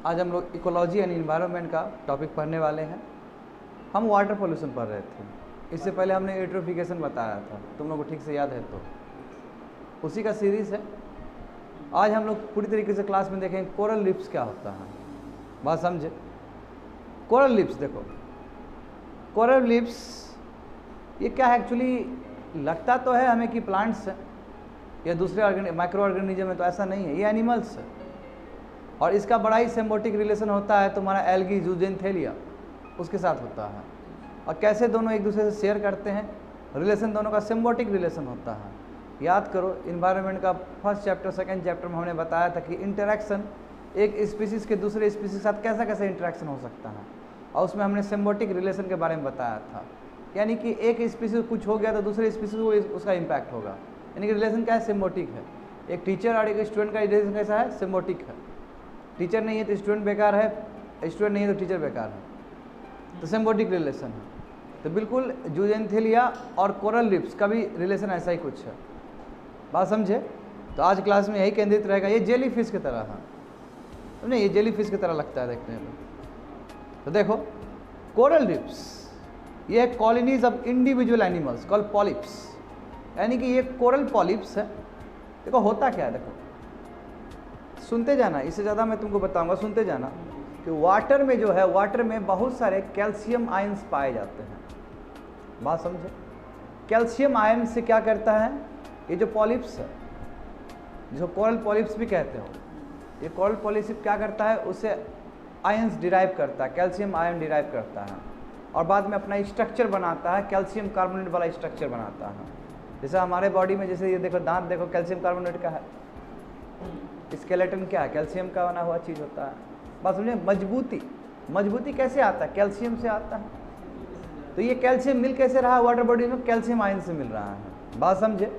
आज हम लोग इकोलॉजी एंड इन्वायरमेंट का टॉपिक पढ़ने वाले हैं। हम वाटर पोल्यूशन पढ़ रहे थे। इससे पहले हमने यूट्रोफिकेशन बताया था, तुम लोग को ठीक से याद है तो उसी का सीरीज़ है। आज हम लोग पूरी तरीके से क्लास में देखेंगे कोरल रीफ्स क्या होता है। बात समझे? कोरल रीफ्स, देखो कोरल रीफ्स ये क्या है एक्चुअली, लगता तो है हमें कि प्लांट्स है या दूसरे माइक्रो ऑर्गेनिज्म है, तो ऐसा नहीं है, ये एनिमल्स है। और इसका बड़ा ही सिम्बायोटिक रिलेशन होता है तुम्हारा एल्गी ज़ूजेनथेलिया उसके साथ होता है। और कैसे दोनों एक दूसरे से शेयर करते हैं, रिलेशन दोनों का सिम्बायोटिक रिलेशन होता है। याद करो इन्वायरमेंट का फर्स्ट चैप्टर सेकंड चैप्टर में हमने बताया था कि इंटरेक्शन एक स्पीसीज़ के दूसरे स्पीसीज़ के साथ कैसा कैसा इंटरेक्शन हो सकता है, और उसमें हमने सिम्बायोटिक रिलेशन के बारे में बताया था। यानी कि एक स्पीसीज़ कुछ हो गया तो दूसरे स्पीसीज़ को उसका इम्पैक्ट होगा। यानी कि रिलेशन क्या है, सिम्बायोटिक है। एक टीचर और एक स्टूडेंट का रिलेशन कैसा है, सिम्बायोटिक है। टीचर नहीं है तो स्टूडेंट बेकार है, स्टूडेंट नहीं है तो टीचर बेकार है, तो सिम्बायोटिक रिलेशन है। तो बिल्कुल ज़ूजेनथेलिया और कोरल रीफ्स का भी रिलेशन ऐसा ही कुछ है। बात समझे? तो आज क्लास में यही केंद्रित रहेगा। ये जेली फिश की तरह है, तो नहीं, ये जेली फिश की तरह लगता है देखने में। तो देखो कोरल रीफ्स ये colonies of individual animals called polyps, यानी कि ये कोरल पॉलिप्स है। देखो होता क्या है, देखो सुनते जाना, इससे ज़्यादा मैं तुमको बताऊंगा, सुनते जाना कि वाटर में जो है, वाटर में बहुत सारे कैल्शियम आयंस पाए जाते हैं। बात समझे? कैल्शियम आयन से क्या करता है, ये जो पॉलिप्स है, जो कोरल पॉलिप्स भी कहते हो, ये कोरल पॉलिप्स क्या करता है, उससे आयंस डिराइव करता है, कैल्शियम आयन डिराइव करता है, और बाद में अपना स्ट्रक्चर बनाता है, कैल्शियम कार्बोनेट वाला स्ट्रक्चर बनाता है। जैसे हमारे बॉडी में, जैसे ये देखो दांत देखो, कैल्शियम कार्बोनेट का है। स्केलेटन क्या है, कैल्शियम का बना हुआ चीज़ होता है। बात समझे? मजबूती कैसे आता है, कैल्शियम से आता है। तो ये कैल्शियम मिल कैसे रहा है वाटर बॉडी में, कैल्शियम आयन से मिल रहा है। बात समझे?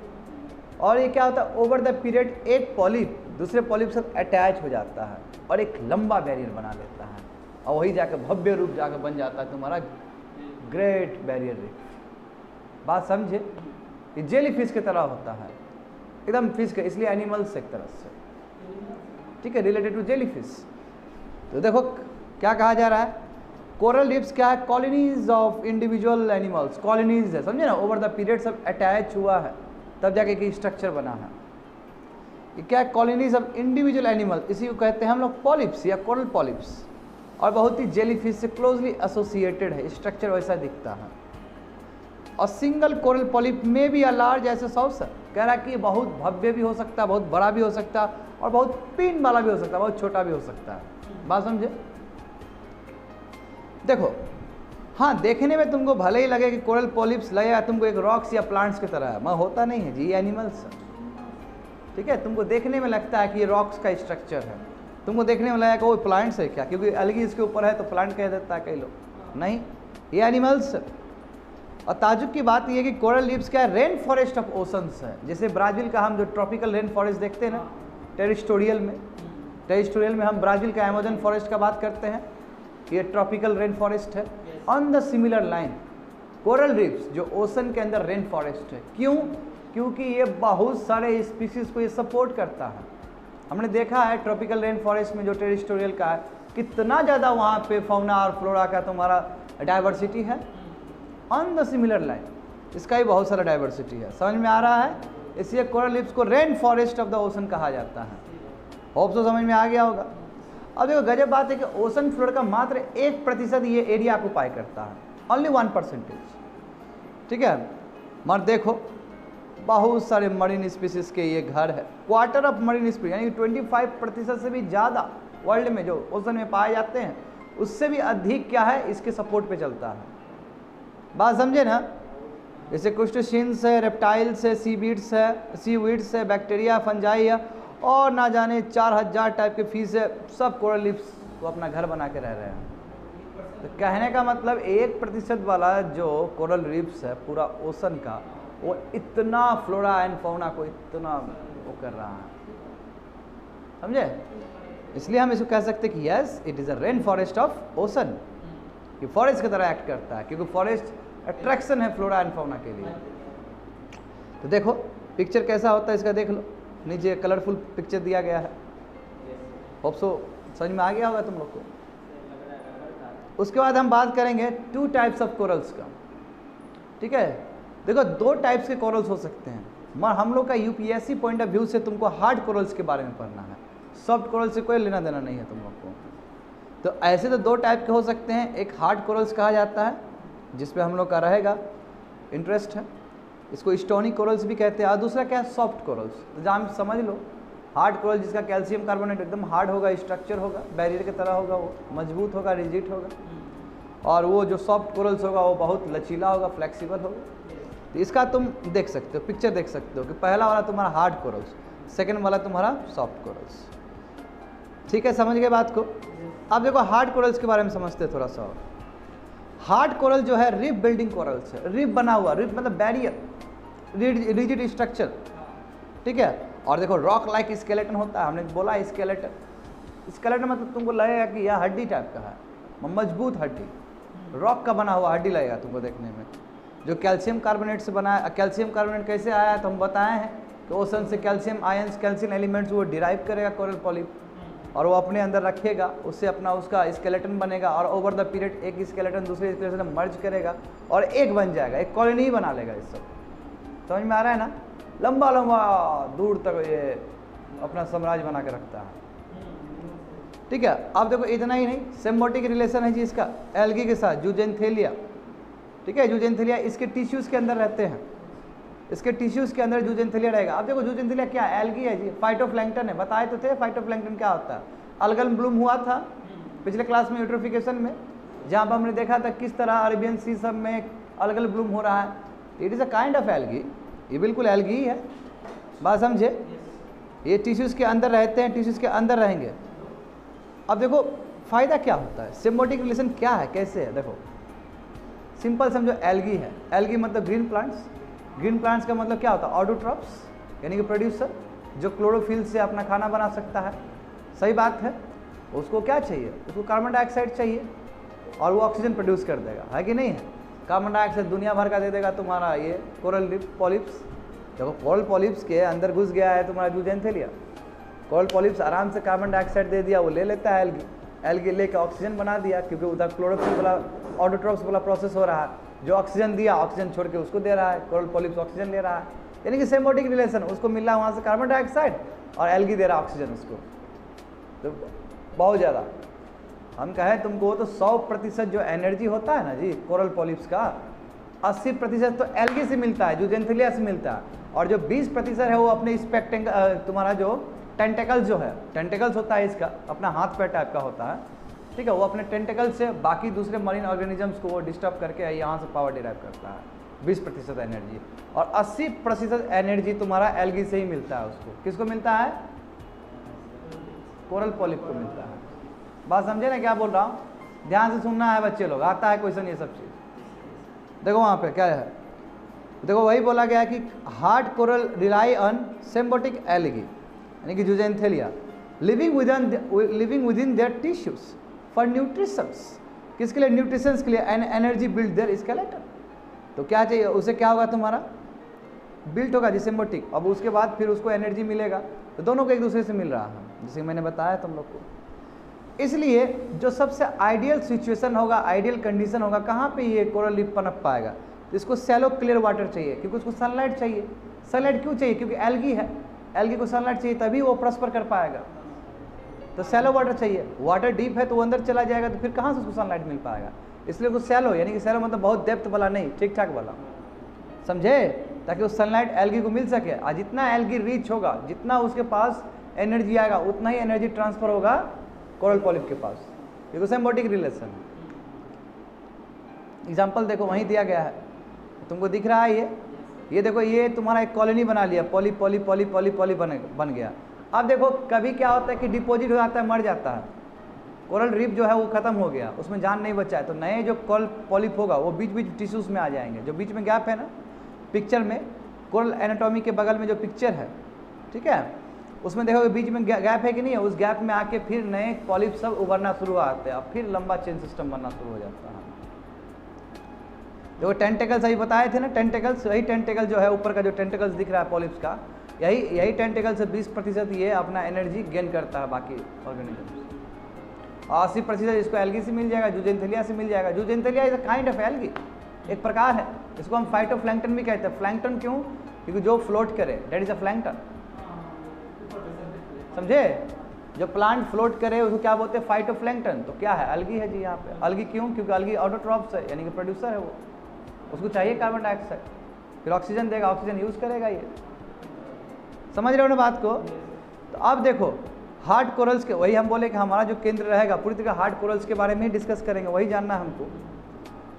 और ये क्या होता है, ओवर द पीरियड एक पॉलिप दूसरे पॉलिप से अटैच हो जाता है और एक लंबा बैरियर बना लेता है, और वही जाकर भव्य रूप जाकर बन जाता है तुम्हारा ग्रेट बैरियर रीफ। बात समझे? ये जेली फिश की तरह होता है, एकदम फिश का, इसलिए एनिमल्स एक तरह से, ठीक है, रिलेटेड टू जेली फिश। तो देखो क्या कहा जा रहा है, कोरल रीफ्स क्या है, colonies of individual animals, colonies है, समझे ना, ओवर द पीरियड सब अटैच हुआ है तब जाके एक स्ट्रक्चर बना है। ये क्या है, कॉलोनीज ऑफ इंडिविजुअल एनिमल, इसी को कहते हैं हम लोग पॉलिप्स या कोरल पॉलिप्स, और बहुत ही जेलीफिश से क्लोजली एसोसिएटेड है, स्ट्रक्चर वैसा दिखता है। और सिंगल कोरल पॉलिप में भी अ लार्ज ऐसे सॉस कह रहा है कि बहुत भव्य भी हो सकता है, बहुत बड़ा भी हो सकता है, और बहुत पिन वाला भी हो सकता है, बहुत छोटा भी हो सकता है। बात समझे? देखो हाँ, देखने में तुमको भले ही लगे कि कोरल पॉलिप्स लगेगा तुमको एक रॉक्स या प्लांट्स की तरह है, मगर होता नहीं है जी, ये एनिमल्स है। ठीक है, तुमको देखने में लगता है कि ये रॉक्स का स्ट्रक्चर है, तुमको देखने में लगेगा कि वो प्लांट्स है क्या, क्योंकि अलगी इसके ऊपर है तो प्लांट कह देता है कई लोग, नहीं, ये एनिमल्स है। और ताजुब की बात यह कि कोरल रीफ्स क्या है, रेन फॉरेस्ट ऑफ ओशंस है। जैसे ब्राज़ील का हम जो ट्रॉपिकल रेन फॉरेस्ट देखते हैं ना, टेरिस्टोरियल में हम ब्राज़ील का अमेज़न फॉरेस्ट का बात करते हैं, ये ट्रॉपिकल रेन फॉरेस्ट है। On the similar line coral reefs जो ओशन के अंदर रेन फॉरेस्ट है, क्यों? क्योंकि ये बहुत सारे स्पीसीज़ को ये सपोर्ट करता है। हमने देखा है ट्रॉपिकल रेन फॉरेस्ट में जो टेरिस्टोरियल का है, कितना ज़्यादा वहाँ पे फौना और फ्लोरा का तुम्हारा डाइवर्सिटी है। ऑन द सिमिलर लाइन इसका भी बहुत सारा डाइवर्सिटी है, समझ में आ रहा है? इसलिए कोरल रीफ्स को rain forest of the ocean कहा जाता है। होप तो समझ में आ गया होगा। अब देखो गजब बात है कि ओशन फ्लोर का मात्र 1% ये एरिया ऑक्युपाई करता है, ओनली 1%। ठीक है, मगर देखो बहुत सारे मरीन स्पीसीज के ये घर है, क्वार्टर ऑफ मरीन स्पीसीज, यानी 25% से भी ज़्यादा वर्ल्ड में जो ओशन में पाए जाते हैं, उससे भी अधिक क्या है, इसके सपोर्ट पे चलता है। बात समझे ना? जैसे क्रूस्टेशियंस है, रेप्टाइल्स है, सीवीड्स है, बैक्टीरिया, फंजाई है, और ना जाने 4000 टाइप के फिश है, सब कोरल रीफ्स को अपना घर बना के रह रहे हैं। तो कहने का मतलब 1% वाला जो कोरल रीफ्स है पूरा ओशन का, वो इतना फ्लोरा एंड फौना को इतना वो कर रहा है, समझे? इसलिए हम इसको कह सकते हैं कि yes, it is a rain forest of ocean. ये फॉरेस्ट की तरह एक्ट करता है, क्योंकि फॉरेस्ट अट्रैक्शन है फ्लोरा एंड फौना के लिए। तो देखो पिक्चर कैसा होता है इसका, देख लो, नीचे कलरफुल पिक्चर दिया गया है, होप सो समझ में आ गया होगा तुम लोग को। उसके बाद हम बात करेंगे 2 टाइप्स ऑफ कोरल्स का, ठीक है। देखो 2 टाइप्स के कोरल्स हो सकते हैं, मगर हम लोग का यूपीएससी पॉइंट ऑफ व्यू से तुमको हार्ड कोरल्स के बारे में पढ़ना है, सॉफ्ट कोरल से कोई लेना देना नहीं है तुम लोग को। तो ऐसे तो 2 टाइप के हो सकते हैं, एक हार्ड कोरल्स कहा जाता है जिस पे हम लोग का रहेगा इंटरेस्ट है, इसको स्टोनी कोरल्स भी कहते हैं, और दूसरा क्या है सॉफ्ट कोरल्स। तो जहाँ समझ लो हार्ड कोरल जिसका कैल्शियम कार्बोनेट एकदम हार्ड होगा, स्ट्रक्चर होगा, बैरियर की तरह होगा, वो मजबूत होगा, रिजिड होगा, और वो जो सॉफ्ट कोरल्स होगा वो बहुत लचीला होगा, फ्लेक्सिबल होगा। तो इसका तुम देख सकते हो, पिक्चर देख सकते हो कि पहला वाला तुम्हारा हार्ड कोरल्स, सेकंड वाला तुम्हारा सॉफ्ट कोरल्स, ठीक है। समझ गए बात को। अब देखो हार्ड कोरल्स के बारे में समझते हैं थोड़ा सा और। हार्ड कोरल जो है रिब बिल्डिंग कोरल्स है, रिब बना हुआ, रिब मतलब बैरियर, रिजिड स्ट्रक्चर, ठीक है। और देखो रॉक लाइक स्केलेटन होता है, हमने बोला स्केलेटन, स्केलेटन मतलब तुमको लगेगा कि यह हड्डी टाइप का है, मजबूत हड्डी, रॉक का बना हुआ हड्डी लगेगा तुमको देखने में, जो कैल्शियम कार्बोनेट से बना है। कैल्शियम कार्बोनेट कैसे आया है तो हम बताए हैं कि ओशन से कैल्शियम आयंस, कैल्शियम एलिमेंट्स वो डिराइव करेगा कोरल पॉलिप, और वो अपने अंदर रखेगा, उससे अपना उसका स्केलेटन बनेगा, और ओवर द पीरियड एक स्केलेटन दूसरे स्केलेटन में मर्ज करेगा और एक बन जाएगा, एक कॉलोनी बना लेगा। इस सब समझ में आ रहा है ना, लंबा लंबा दूर तक ये अपना साम्राज्य बना के रखता है, ठीक है। अब देखो इतना ही नहीं, सिम्बायोटिक रिलेशन है जी इसका एल्गी के साथ, ज़ूजेंथेलिया, ठीक है। ज़ूजेंथेलिया इसके टिश्यूज़ के अंदर रहते हैं, इसके टिश्यूज़ के अंदर ज़ूजेंथेलिया रहेगा। अब देखो ज़ूजेंथेलिया क्या है, एल्गी है जी, फाइटोप्लैंक्टन है, बताए तो थे फाइटोप्लैंक्टन क्या होता है। अलगल ब्लूम हुआ था पिछले क्लास में यूट्रोफिकेशन में, जहाँ पर हमने देखा था किस तरह अरेबियन सी सब में अलगल ब्लूम हो रहा है। It is a kind of algae, ये बिल्कुल एल्गी ही है, बात समझे। ये टिश्यूज़ के अंदर रहते हैं, टिश्यूज़ के अंदर रहेंगे। अब देखो फ़ायदा क्या होता है, सिम्बायोटिक रिलेशन क्या है, कैसे है, देखो सिंपल समझो, एल्गी है, एल्गी मतलब ग्रीन प्लांट्स, ग्रीन प्लांट्स का मतलब क्या होता है ऑटोट्रॉप्स, यानी कि प्रोड्यूसर, जो क्लोरोफिल से अपना खाना बना सकता है, सही बात है। उसको क्या चाहिए, उसको कार्बन डाइऑक्साइड चाहिए, और वो ऑक्सीजन प्रोड्यूस कर देगा, है कि नहीं है। कार्बन डाइऑक्साइड दुनिया भर का दे देगा तुम्हारा ये कोरल पॉलिप्स। देखो कोरल पॉलिप्स के अंदर घुस गया है तुम्हारा ज़ूजेंथेलिया, कोरल पॉलिप्स आराम से कार्बन डाइऑक्साइड दे दिया, वो ले लेता है एल्गी, एल्गी लेकर ऑक्सीजन बना दिया, क्योंकि उधर क्लोरोफिल वाला ऑटोट्रॉप्स वाला प्रोसेस हो रहा है, जो ऑक्सीजन दिया ऑक्सीजन छोड़ के उसको दे रहा है, कोरल पॉलिप्स ऑक्सीजन ले रहा है, यानी कि सिम्बायोटिक रिलेशन, उसको मिल रहा है वहाँ से कार्बन डाइऑक्साइड और एल्गी दे रहा है ऑक्सीजन उसको। तो बहुत ज़्यादा हम कहें तुमको तो 100% जो एनर्जी होता है ना जी कोरल पॉलिप्स का, 80% तो एल्गी से मिलता है, ज़ूजेंथेलिया से मिलता है, और जो 20% है वो अपने तुम्हारा जो टेंटेकल्स जो है, टेंटेकल्स होता है इसका अपना हाथ पैर टाइप का होता है, ठीक है, वो अपने टेंटेकल से बाकी दूसरे मरीन ऑर्गेनिजम्स को वो डिस्टर्ब करके यहाँ से पावर डिराइव करता है, 20% एनर्जी, और 80% एनर्जी तुम्हारा एल्गी से ही मिलता है। उसको किसको मिलता है, कोरल पॉलिप को मिलता है। बात समझे ना क्या बोल रहा हूँ, ध्यान से सुनना है बच्चे लोग, आता है क्वेश्चन ये सब चीज़। देखो वहाँ पे क्या है, देखो वही बोला गया है कि hard coral rely on symbiotic algae, यानी कि zooxanthellae, living with in their tissues for nutritions, किसके लिए, न्यूट्रिशंस के लिए, and energy build their skeleton. तो क्या चाहिए उसे, क्या होगा तुम्हारा बिल्ट होगा जी सिम्बायोटिक, अब उसके बाद फिर उसको एनर्जी मिलेगा, तो दोनों को एक दूसरे से मिल रहा है, जैसे मैंने बताया तुम लोग को। इसलिए जो सबसे आइडियल सिचुएशन होगा, आइडियल कंडीशन होगा, कहाँ पे ये कोरल रीफ पनप पाएगा, तो इसको सैलो क्लियर वाटर चाहिए, क्योंकि उसको सनलाइट चाहिए। सनलाइट क्यों चाहिए, क्योंकि एल्गी है, एल्गी को सनलाइट चाहिए तभी वो प्रॉस्पर कर पाएगा, तो सैलो वाटर चाहिए। वाटर डीप है तो वो अंदर चला जाएगा, तो फिर कहाँ से उसको सनलाइट मिल पाएगा, इसलिए वो सैलो, यानी कि सैलो मतलब बहुत डेप्थ वाला नहीं, ठीक ठाक वाला, समझे, ताकि उस सनलाइट एल्गी को मिल सके। और जितना एल्गी रीच होगा, जितना उसके पास एनर्जी आएगा, उतना ही एनर्जी ट्रांसफर होगा कोरल पॉलिप के पास, क्योंकि सिम्बायोटिक रिलेशन। एग्जाम्पल देखो वहीं दिया गया है, तुमको दिख रहा है ये देखो, ये तुम्हारा एक कॉलोनी बना लिया, poly poly poly poly poly बन गया। अब देखो कभी क्या होता है कि डिपॉजिट हो जाता है, मर जाता है, कोरल रीफ जो है वो खत्म हो गया, उसमें जान नहीं बचा है, तो नए जो कोरल पॉलिप होगा वो बीच बीच टिश्यूज़ में आ जाएंगे। जो बीच में गैप है ना पिक्चर में, कोरल एनाटॉमी के बगल में जो पिक्चर है, ठीक है, उसमें देखो बीच में गैप है कि नहीं है, उस गैप में आके फिर नए पॉलिप सब उभरना शुरू होते हैं, फिर लंबा चेन सिस्टम बनना शुरू हो जाता है। जो टेंटेकल्स अभी बताए थे ना, टेंटेकल्स, वही टेंटेकल जो है ऊपर का जो टेंटेकल्स दिख रहा है पॉलिप्स का, यही टेंटेकल से 20% ये अपना एनर्जी गेन करता है बाकी ऑर्गेनिज्म। 80% इसको एल्गी से मिल जाएगा, जूजेंथेलिया से मिल जाएगा। Zooxanthellae is a kind of algae, एक प्रकार है। इसको हम फाइटोप्लैंक्टन भी कहते हैं। प्लैंक्टन क्यों? क्योंकि जो फ्लोट करे, दैट इज अ प्लैंक्टन। समझे? जो प्लांट फ्लोट करे उसको क्या बोलते हैं? फाइटोप्लैंक्टन। तो क्या है? एल्गी है जी यहाँ पे। एल्गी क्यों? क्योंकि एल्गी ऑटोट्रॉप्स है, यानी कि प्रोड्यूसर है वो, उसको चाहिए कार्बन डाइऑक्साइड, फिर ऑक्सीजन देगा, ऑक्सीजन यूज करेगा ये। समझ रहे हो ना बात को? तो अब देखो हार्ड कोरल्स के, वही हम बोले कि हमारा जो केंद्र रहेगा पूरी तरह हार्ड कोरल्स के बारे में ही डिस्कस करेंगे, वही जानना है हमको।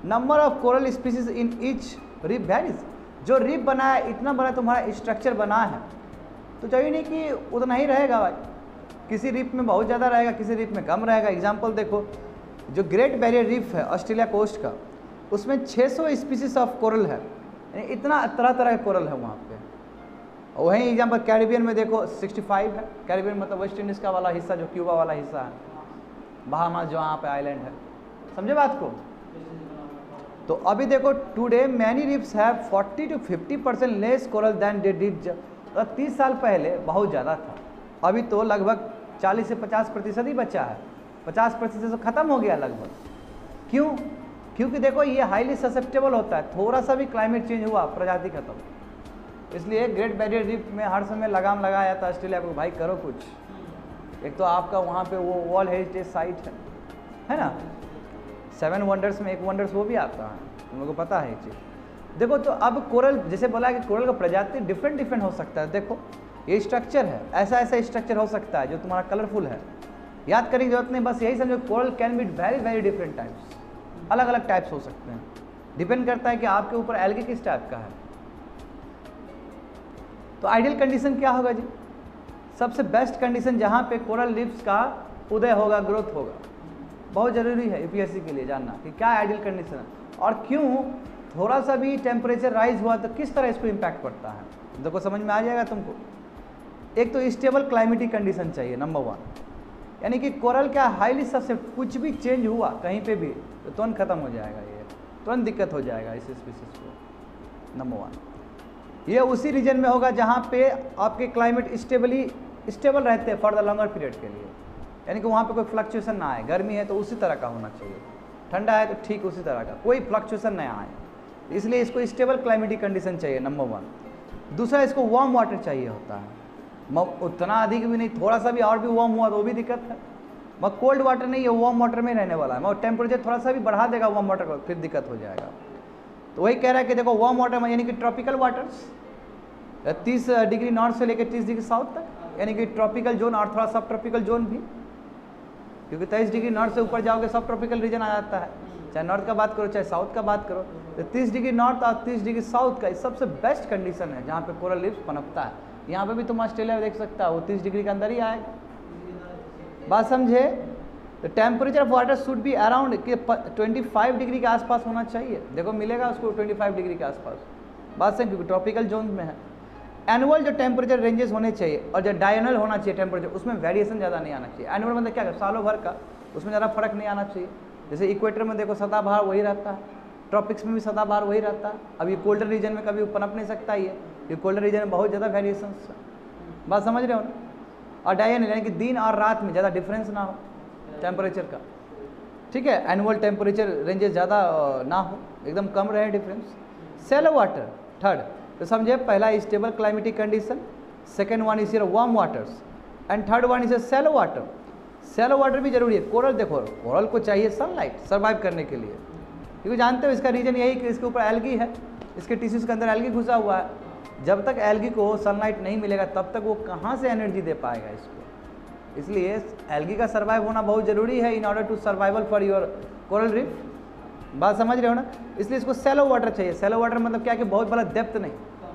Number of coral species in each reef varies. जो रीफ बना है, इतना बड़ा तुम्हारा स्ट्रक्चर बना है, तो चाहिए नहीं कि उतना ही रहेगा भाई। किसी रीफ में बहुत ज़्यादा रहेगा, किसी रीफ में कम रहेगा। एग्जाम्पल देखो, जो ग्रेट बैरियर रीफ है ऑस्ट्रेलिया कोस्ट का, उसमें 600 स्पीसीज ऑफ कोरल है, यानी इतना तरह तरह के कोरल है वहाँ पे। वहीं एग्जाम्पल कैरिबियन में देखो 65 है। कैरिबियन मतलब वेस्ट इंडीज़ का वाला हिस्सा, जो क्यूबा वाला हिस्सा है, बहामास जो वहाँ पे आइलैंड है। समझे बात को? तो अभी देखो today many reefs have 40 to 50% less coral than they did. 30 साल पहले बहुत ज़्यादा था, अभी तो लगभग 40 से 50% ही बचा है। 50% तो ख़त्म हो गया लगभग। क्यों? क्योंकि देखो ये हाईली ससेप्टेबल होता है, थोड़ा सा भी क्लाइमेट चेंज हुआ प्रजाति खत्म। इसलिए ग्रेट बैरियर रीफ में हर समय लगाम लगाया था ऑस्ट्रेलिया को, भाई करो कुछ। एक तो आपका वहाँ पे वो वर्ल्ड हेरिटेज साइट है ना, 7 वंडर्स में एक वंडर्स वो भी आता है, तुम लोगों को पता है ये चीज़। देखो तो अब कोरल, जैसे बोला है कि कोरल का प्रजाति डिफरेंट हो सकता है। देखो ये स्ट्रक्चर है, ऐसा स्ट्रक्चर हो सकता है जो तुम्हारा कलरफुल है। याद करने की जरूरत नहीं, बस यही समझो coral can be very different types, अलग अलग टाइप्स हो सकते हैं। डिपेंड करता है कि आपके ऊपर एल्गी किस टाइप का है। तो आइडियल कंडीशन क्या होगा जी? सबसे बेस्ट कंडीशन जहाँ पे कोरल रीफ्स का उदय होगा, ग्रोथ होगा। बहुत ज़रूरी है यूपीएससी के लिए जानना कि क्या आइडियल कंडीशन है और क्यों। थोड़ा सा भी टेम्परेचर राइज हुआ तो किस तरह इसको इम्पैक्ट पड़ता है, देखो समझ में आ जाएगा तुमको। एक तो स्टेबल क्लाइमेटिक कंडीशन चाहिए नंबर 1, यानी कि कोरल क्या हाईली ससेप्टेबल, कुछ भी चेंज हुआ कहीं पे भी तो तुरंत खत्म हो जाएगा, ये तुरंत दिक्कत हो जाएगा इस स्पीसीज को। नंबर 1 ये उसी रीजन में होगा जहाँ पे आपके क्लाइमेट स्टेबल रहते हैं फॉर द लॉन्गर पीरियड के लिए, यानी कि वहाँ पे कोई फ्लक्चुएशन ना आए। गर्मी है तो उसी तरह का होना चाहिए, ठंडा है तो ठीक उसी तरह का, कोई फ्लक्चुएशन ना आए। इसलिए इसको स्टेबल क्लाइमेटिक कंडीशन चाहिए नंबर 1। दूसरा, इसको वार्म वाटर चाहिए होता है, उतना अधिक भी नहीं, थोड़ा सा भी और भी वार्म हुआ तो वो भी दिक्कत है। मगर कोल्ड वाटर नहीं, ये वार्म वाटर में रहने वाला है, मगर टेम्परेचर थोड़ा सा भी बढ़ा देगा वार्म वाटर को, फिर दिक्कत हो जाएगा। तो वही कह रहा है कि देखो वार्म वाटर में यानी कि ट्रॉपिकल वाटर्स 30 डिग्री नॉर्थ से लेकर 30 डिग्री साउथ तक, यानी कि ट्रॉपिकल जोन और थोड़ा सब ट्रॉपिकल जोन भी, क्योंकि 23 डिग्री नॉर्थ से ऊपर जाओगे सब ट्रॉपिकल रीजन आ जाता है, चाहे नॉर्थ का बात करो चाहे साउथ का बात करो। तो 30 डिग्री नॉर्थ और 30 डिग्री साउथ का सबसे बेस्ट कंडीशन है जहाँ पे कोरल रीफ्स पनपता है। यहाँ पे भी तुम ऑस्ट्रेलिया में देख सकता है, वो 30 डिग्री के अंदर ही आएगा। बात समझे? तो temperature of water should be around 25 degree के आसपास होना चाहिए। देखो मिलेगा उसको 25 डिग्री के आसपास, बात सही, क्योंकि ट्रॉपिकल जोन में है। एनुअल जो टेम्परेचर रेंजेस होने चाहिए और जो डायनल होना चाहिए टेम्परेचर, उसमें वेरिएशन ज़्यादा नहीं आना चाहिए। एनुअल मतलब क्या है? सालों भर का, उसमें ज़्यादा फर्क नहीं आना चाहिए। जैसे इक्वेटर में देखो सदाबहार वही रहता है, ट्रॉपिक्स में भी सदाबहार वही रहता है। अभी कोल्डर रीजन में कभी पनप नहीं सकता ये कोल्डर रीजन में बहुत ज़्यादा वेरिएशन, बात समझ रहे हो ना। और डायनल यानी कि दिन और रात में ज़्यादा डिफरेंस ना हो टेम्परेचर का, ठीक है। एनुअल टेम्परेचर रेंजेस ज़्यादा ना हो, एकदम कम रहे डिफरेंस। सेलो वाटर थर्ड, तो समझे पहला stable climatic condition, second one is warm waters and third one is shallow water. Shallow water भी जरूरी है। कोरल देखो, कोरल को चाहिए सनलाइट सर्वाइव करने के लिए, क्योंकि जानते हो इसका रीजन यही कि इसके ऊपर एल्गी है, इसके टिश्यूज़ के अंदर एल्गी घुसा हुआ है। जब तक एल्गी को सनलाइट नहीं मिलेगा तब तक वो कहाँ से एनर्जी दे पाएगा इसको। इसलिए एल्गी का सर्वाइव होना बहुत ज़रूरी है in order to survival for your coral reef, बात समझ रहे हो ना। इसलिए इसको सेलो वाटर चाहिए। सेलो वाटर मतलब क्या कि बहुत बड़ा डेप्थ नहीं,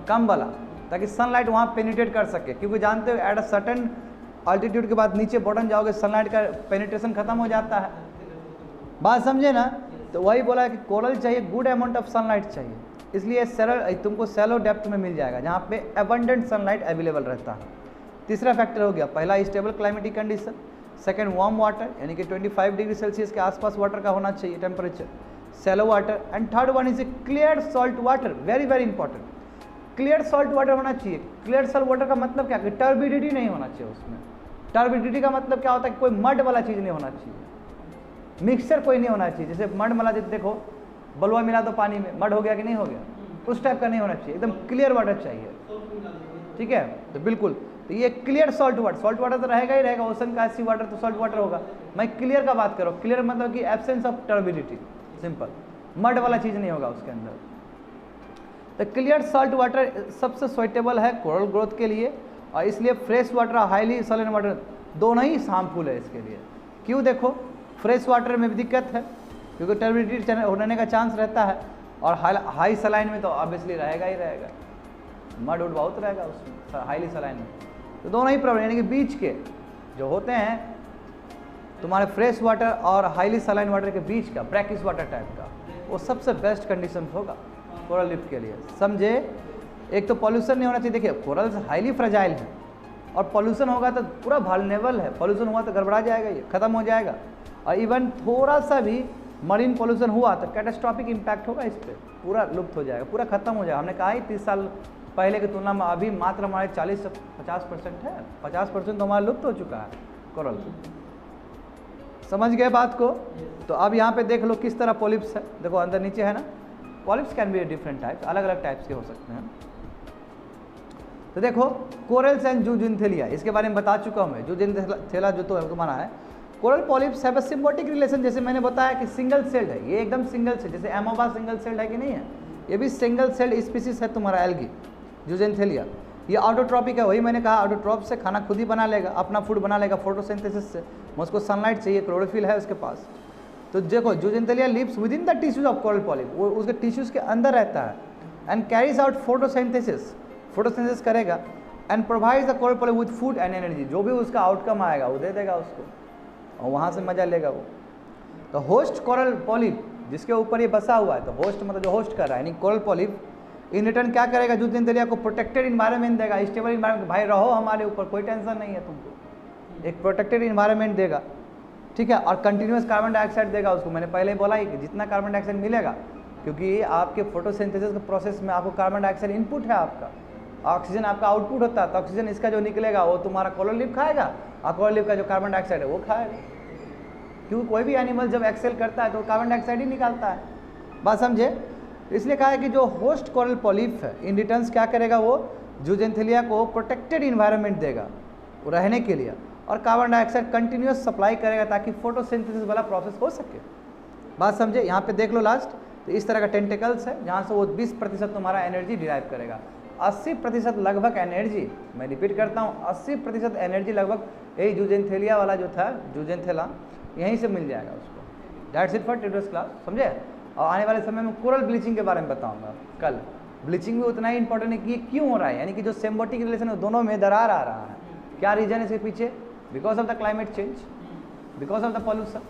कम वाला, ताकि सनलाइट वहाँ पेनिट्रेट कर सके, क्योंकि जानते हो एट अ सर्टेन अल्टीट्यूड के बाद नीचे बॉटम जाओगे सनलाइट का पेनिट्रेशन खत्म हो जाता है, बात समझे ना। तो वही बोला कि कोरल चाहिए गुड अमाउंट ऑफ सनलाइट चाहिए, इसलिए तुमको सेलो डेप्थ में मिल जाएगा जहाँ पे एबंडेंट सनलाइट अवेलेबल रहता है। तीसरा फैक्टर हो गया, पहला stable climatic condition, second warm water यानी कि 25 डिग्री सेल्सियस के आसपास वाटर का होना चाहिए temperature, shallow water, and third one is a clear salt water, very important. Clear salt water होना चाहिए। क्लियर सॉल्ट वाटर का मतलब क्या कि टर्बिडिटी नहीं होना चाहिए उसमें। टर्बिडिटी का मतलब क्या होता है कि कोई मड वाला चीज़ नहीं होना चाहिए, मिक्सचर कोई नहीं होना चाहिए, जैसे मड मला देखो बलुआ मिला दो पानी में, मड हो गया कि नहीं हो गया, उस टाइप का नहीं होना चाहिए, एकदम क्लियर वाटर चाहिए, ठीक है। तो बिल्कुल, तो ये क्लियर सॉल्ट वाटर तो रहेगा ही रहेगा, ओशन का सी वाटर तो सॉल्ट वाटर होगा। मैं क्लियर का बात कर रहा हूँ, क्लियर मतलब कि absence of turbidity, simple, mud वाला चीज़ नहीं होगा उसके अंदर। तो क्लियर सॉल्ट वाटर सबसे सुइटेबल है कोरल ग्रोथ के लिए, और इसलिए फ्रेश वाटर हाईली सैलिन वाटर दोनों ही हार्मफुल है इसके लिए। क्यों? देखो फ्रेश वाटर में भी दिक्कत है क्योंकि टर्बिडिटी होने का चांस रहता है, और हाई सलाइन में तो ऑब्वियसली रहेगा ही रहेगा, मड उड बहुत रहेगा उसमें हाईली सलाइन में। तो दोनों ही प्रॉब्लम, यानी कि बीच के जो होते हैं तुम्हारे फ्रेश वाटर और हाईली सलाइन वाटर के बीच का ब्रैकिश वाटर टाइप का, वो सबसे बेस्ट कंडीशन होगा कोरल रीफ के लिए, समझे। एक तो पॉल्यूशन नहीं होना चाहिए, देखिए कोरल्स हाईली फ्रेजाइल है, और पॉल्यूशन होगा तो पूरा वल्नरेबल है, पॉल्यूशन हुआ तो गड़बड़ा जाएगा, ये खत्म हो जाएगा। और इवन थोड़ा सा भी मरीन पॉल्यूशन हुआ तो कैटास्ट्रॉफिक इम्पैक्ट होगा, इस पर पूरा लुप्त हो जाएगा, पूरा खत्म हो जाएगा। हमने कहा ही 30 साल पहले की तुलना में अभी मात्र हमारे 40 से 50% है, 50% तो हमारा लुप्त हो चुका है कोरल। समझ गए बात को? तो अब यहाँ पे देख लो किस तरह पॉलिप्स है, देखो अंदर नीचे है ना, polyps can be different types, अलग अलग टाइप्स के हो सकते हैं। तो देखो कोरल्स एंड जूजिनथेलिया, इसके बारे में बता चुका हूँ मैं। जूजिनथेला जो तो तुम्हारा है, कोरल पॉलिप्स है सिम्बायोटिक रिलेशन, जैसे मैंने बताया कि सिंगल सेल्ड है, ये एकदम सिंगल सेल्ड, जैसे एमोबा सिंगल सेल्ड है कि नहीं है, ये भी सिंगल सेल्ड स्पीसीज है तुम्हारा एल्गी जूजिनथेलिया। ये ऑटोट्रॉपिक है, वही मैंने कहा ऑटोट्रॉप से खाना खुद ही बना लेगा, अपना फूड बना लेगा फोटोसिंथेसिस से, उसको सनलाइट चाहिए, क्लोरोफिल है उसके पास। तो देखो zooxanthellae lives with in the tissues of coral polyp, वो उसके टिश्यूज के अंदर रहता है, एंड कैरीज आउट फोटोसिंथेसिस करेगा, and provides the coral polyp with food and energy, जो भी उसका आउटकम आएगा वो दे देगा उसको, और वहाँ से मजा लेगा वो। तो होस्ट कोरल पॉलिप जिसके ऊपर ये बसा हुआ है, तो होस्ट मतलब जो होस्ट कर रहा है, यानी कोरल पॉलिप इन रिटर्न क्या करेगा, जूजिनथेलिया को प्रोटेक्टेड इन्वायरमेंट देगा, स्टेबल इन्वायरमेंट, भाई रहो हमारे ऊपर, कोई टेंशन नहीं है तुमको, एक प्रोटेक्टेड इन्वायरमेंट देगा, ठीक है। और कंटिन्यूस कार्बन डाइऑक्साइड देगा उसको, मैंने पहले ही बोला ही कि जितना कार्बन डाइऑक्साइड मिलेगा, क्योंकि आपके फोटोसिंथेसिस के प्रोसेस में आपको कार्बन डाइऑक्साइड इनपुट है आपका, ऑक्सीजन आपका आउटपुट होता है, तो ऑक्सीजन इसका जो निकलेगा वो तुम्हारा कोरल लीफ खाएगा, और कोरल लीफ का जो कार्बन डाइऑक्साइड है वो खाएगा, क्योंकि कोई भी एनिमल जब एक्सेल करता है तो कार्बन डाइऑक्साइड ही निकालता है, बात समझे। इसलिए कहा है कि जो होस्ट कोरल पॉलिप है इन रिटर्न्स क्या करेगा, वो जूजिनथेलिया को प्रोटेक्टेड इन्वायरमेंट देगा वो रहने के लिए, और कार्बन डाइऑक्साइड कंटिन्यूस सप्लाई करेगा ताकि फोटोसिंथेसिस वाला प्रोसेस हो सके, बात समझे। यहाँ पे देख लो लास्ट, तो इस तरह का टेंटिकल्स है जहाँ से वो 20% तुम्हारा एनर्जी डिराइव करेगा, 80% लगभग एनर्जी, मैं रिपीट करता हूँ 80% एनर्जी लगभग यही जूजिनथेलिया वाला जो था जूजिनथेला, यहीं से मिल जाएगा उसको। That's it for today's class, समझे। और आने वाले समय में कोरल ब्लीचिंग के बारे में बताऊंगा कल। ब्लीचिंग भी उतना ही इंपॉर्टेंट है कि ये क्यों हो रहा है, यानी कि जो सिम्बायोटिक रिलेशन है दोनों में दरार आ रहा है, क्या रीजन है इसके पीछे, because of the climate change, because of the pollution.